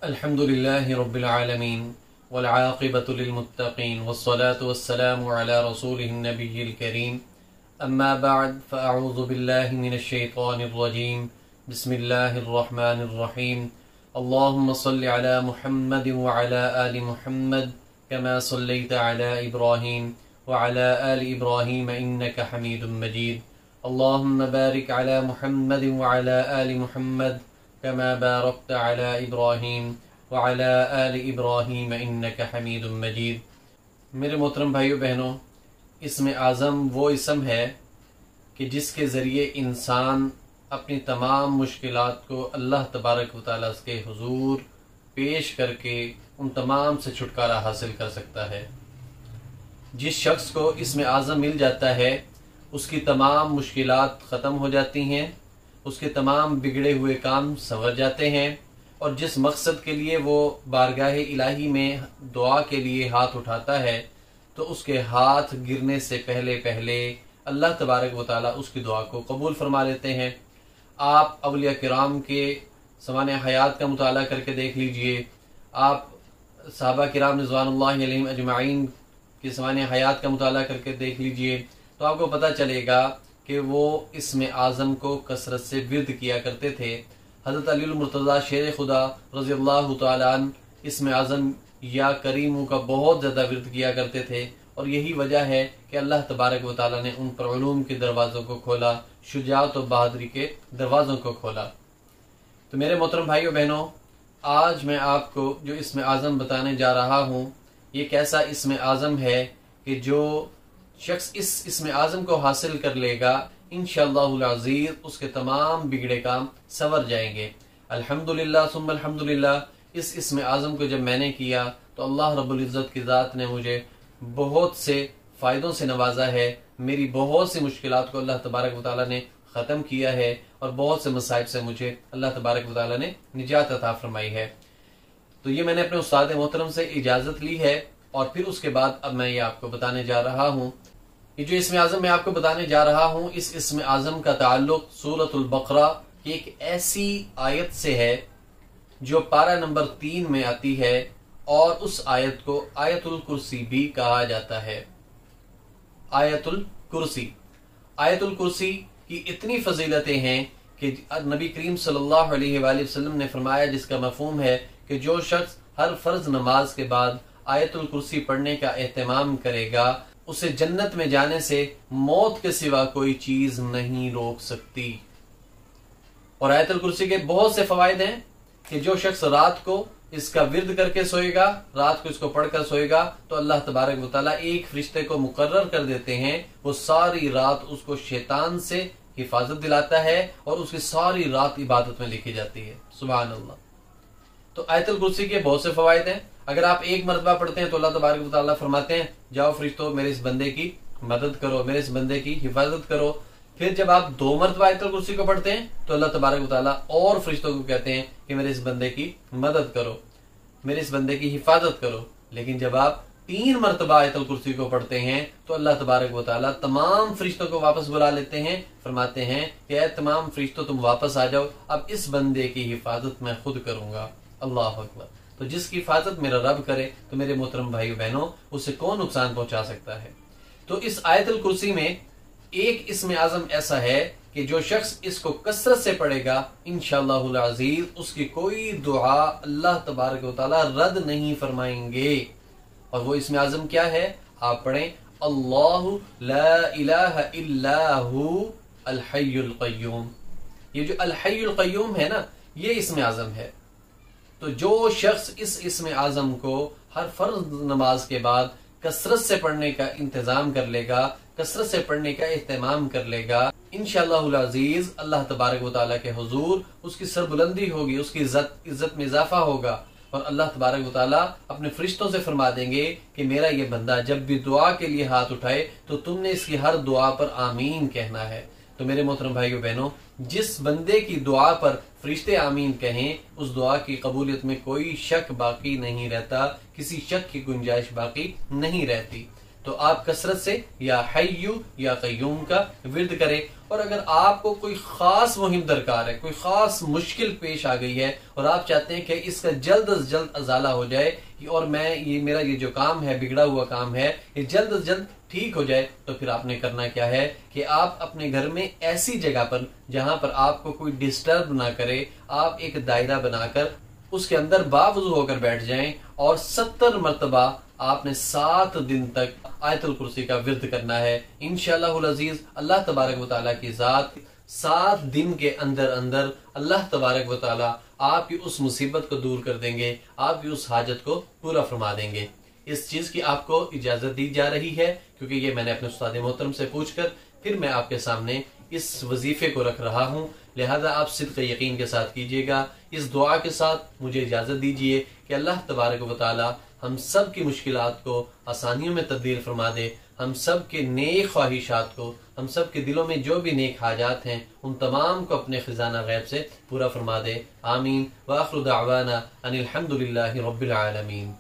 अल्हम्दुलिल्लाहि रब्बिल आलमीन वल आक़िबतु लिल मुत्तक़ीन वस्सलातु वस्सलामु अला रसूलिहिन नबिय्यिल करीम अम्मा बअद फ़अऊज़ु बिल्लाहि मिनश शैतानिर रजीम बिस्मिल्लाहिर रहमानिर रहीम अल्लाहुम्मा सल्लि अला मुहम्मदिन व अला आलि मुहम्मद कमा सल्लैता अला इब्राहीम व अला आलि इब्राहीम इन्नका हमीदुम मजीद अल्लाहुम्मा बारिक अला मुहम्मदिन व अला आलि मुहम्मद कमा बारकत अला इब्राहीम व अला आलि इब्राहीम इन्नका हमीदुम मजीद। मेरे मोहतरम भाइयों बहनों, इसमें आज़म वो इसम है कि जिसके ज़रिए इंसान अपनी तमाम मुश्किलात को अल्लाह तबारक व तआला के हुजूर पेश करके उन तमाम से छुटकारा हासिल कर सकता है। जिस शख्स को इसमें आज़म मिल जाता है उसकी तमाम मुश्किलात ख़त्म हो जाती हैं, उसके तमाम बिगड़े हुए काम संवर जाते हैं और जिस मकसद के लिए वो बारगाह इलाही में दुआ के लिए हाथ उठाता है तो उसके हाथ गिरने से पहले पहले अल्लाह तबारक व तआला उसकी दुआ को कबूल फरमा लेते हैं। आप अवलिया किराम के ज़माने हयात का मुताला करके देख लीजिए, आप सहाबा किराम रिज़वानुल्लाहि अलैहिम अजमाइन के ज़माने हयात का मुताला करके देख लीजिए, तो आपको पता चलेगा कि वो इसमें आज़म को कसरत से विर्द किया करते थे। हज़रत अलीउल मुर्तज़ा शेर खुदा रज़ियल्लाहु तआला अन्हु इसमें आज़म या करीमों का बहुत ज़्यादा विर्द किया करते थे और यही वजह है कि अल्लाह तबारक व तआला ने उन पर उलूम के दरवाज़ों को खोला, शुजाअत और बहादुरी के दरवाज़ों को खोला। तो मेरे मोहतरम भाइयों बहनों, आज मैं आपको जो इसमें आज़म बताने जा रहा हूँ, ये कैसा इसमें आज़म है कि जो शख्स इसमें आज़म को हासिल कर लेगा इंशाअल्लाहुल अज़ीज़ उसके तमाम बिगड़े काम संवर जाएंगे। अल्हम्दुलिल्लाह सुम्मा अल्हम्दुलिल्लाह। इस इसमें आज़म को जब मैंने किया तो अल्लाह रब्बुल इज़्ज़त की ज़ात ने मुझे बहुत से फ़ायदों से नवाजा है। मेरी बहुत सी मुश्किलात को अल्लाह तबारक व तआला ने ख़त्म किया है और बहुत से मसाइब से मुझे अल्लाह तबारक व तआला ने निजात अता फरमाई है। तो ये मैंने अपने उस्ताद मोहतरम से इजाज़त ली है और फिर उसके बाद अब मैं ये आपको बताने जा रहा हूँ। ये जो इसमें आज़म मैं आपको बताने जा रहा हूँ, इस इसमें आज़म का ताल्लुक सूरतुल बकरा की एक ऐसी आयत से है जो पारा नंबर 3 में आती है और उस आयत को आयतुल कुर्सी भी कहा जाता है। आयतुल कुर्सी की इतनी फजीलतें हैं कि नबी करीम सल्लल्लाहु अलैहि वसल्लम ने फरमाया, जिसका मफहूम है कि जो शख्स हर फर्ज नमाज के बाद आयतुल कुर्सी पढ़ने का एहतमाम करेगा उसे जन्नत में जाने से मौत के सिवा कोई चीज नहीं रोक सकती। और आयतुल कुर्सी के बहुत से फवायद हैं कि जो शख्स रात को इसका विर्द करके सोएगा, रात को इसको पढ़कर सोएगा, तो अल्लाह तबारक व तआला एक फरिश्ते को मुकर्रर कर देते हैं, वो सारी रात उसको शैतान से हिफाजत दिलाता है और उसकी सारी रात इबादत में लिखी जाती है। सुभान अल्लाह। तो आयतुल कुर्सी के बहुत से फवायद हैं। अगर आप एक मरतबा पढ़ते हैं तो अल्लाह तबारक व तआला फरमाते हैं, जाओ फरिश्तों मेरे इस बंदे की मदद करो, मेरे इस बंदे की हिफाजत करो। फिर जब आप 2 मरतबा आयतुल कुर्सी को पढ़ते हैं तो अल्लाह तबारक व तआला और फरिश्तों को कहते हैं कि मेरे इस बंदे की मदद करो, मेरे इस बंदे की हिफाजत करो। लेकिन जब आप 3 मरतबा आयतुल कुर्सी को पढ़ते हैं तो अल्लाह तबारक व तआला तमाम फरिश्तों को वापस बुला लेते हैं, फरमाते हैं कि ऐ तमाम फरिश्तों तुम वापस आ जाओ, अब इस बंदे की हिफाजत मैं खुद करूंगा। अल्लाह अकबर। तो जिसकी हिफाजत मेरा रब करे तो मेरे मोहतरम भाइयों बहनों, उसे कौन नुकसान पहुंचा सकता है। तो इस आयतुल कुर्सी में एक इसमें आज़म ऐसा है कि जो शख्स इसको कसरत से पढ़ेगा इंशाअल्लाहुल अज़ीज़ उसकी कोई दुआ अल्लाह तबारक व तआला रद्द नहीं फरमाएंगे। और वो इसमें आज़म क्या है, आप पढ़ें, अल्लाहु ला इलाहा इल्ला हु अल हय्युल क़य्यूम। ये जो अल हय्युल क़य्यूम है ना, ये इसमें आज़म है। तो जो शख्स इस इसमें आज़म को हर फर्ज नमाज के बाद कसरत से पढ़ने का इंतजाम कर लेगा, कसरत से पढ़ने का एहतमाम कर लेगा, इंशाअल्लाहुल अज़ीज़ अल्लाह तबारक व तआला के हुजूर उसकी सरबुलंदी होगी, उसकी इज्जत में इजाफा होगा और अल्लाह तबारक व तआला अपने फरिश्तों से फरमा देंगे कि मेरा ये बंदा जब भी दुआ के लिए हाथ उठाए तो तुमने इसकी हर दुआ पर आमीन कहना है। तो मेरे मोहतरम भाइयों बहनों, जिस बंदे की दुआ पर फरिश्ते आमीन कहें उस दुआ की कबूलियत में कोई शक बाकी नहीं रहता, किसी शक की गुंजाइश बाकी नहीं रहती। तो आप कसरत से या हय्यु या कय्यूम का विर्द करें। और अगर आपको कोई खास मुहिम दरकार है, कोई खास मुश्किल पेश आ गई है और आप चाहते हैं कि इसका जल्द अज जल्द अजाला हो जाए और मेरा ये जो काम है, बिगड़ा हुआ काम है, ये जल्द अज जल्द ठीक हो जाए, तो फिर आपने करना क्या है कि आप अपने घर में ऐसी जगह पर जहां पर आपको कोई डिस्टर्ब ना करे, आप एक दायरा बनाकर उसके अंदर बावजू होकर बैठ जाएं और 70 मरतबा आपने 7 दिन तक आयतुल कुर्सी का विर्द करना है। इंशाअल्लाहुल अजीज अल्लाह तबारक व तआला की जात 7 दिन के अंदर अंदर अल्लाह तबारक व तआला आपकी उस मुसीबत को दूर कर देंगे, आपकी उस हाजत को पूरा फरमा देंगे। इस चीज की आपको इजाजत दी जा रही है क्योंकि ये मैंने अपने उस्ताद मोहतरम से पूछकर फिर मैं आपके सामने इस वजीफे को रख रहा हूँ, लिहाजा आप सिद्क़ यकीन के साथ कीजिएगा। इस दुआ के साथ मुझे इजाजत दीजिए कि अल्लाह तबारक व तआला हम सब की मुश्किलात को आसानियों में तब्दील फरमा दे, हम सब के नेक ख्वाहिशात को, हम सब के दिलों में जो भी नेक हाजात हैं उन तमाम को अपने खजाना गैब से पूरा फरमा दे। आमीन। व आखिरु दावाना अनिल हम्दुलिल्लाहि रब्बिल आलमीन।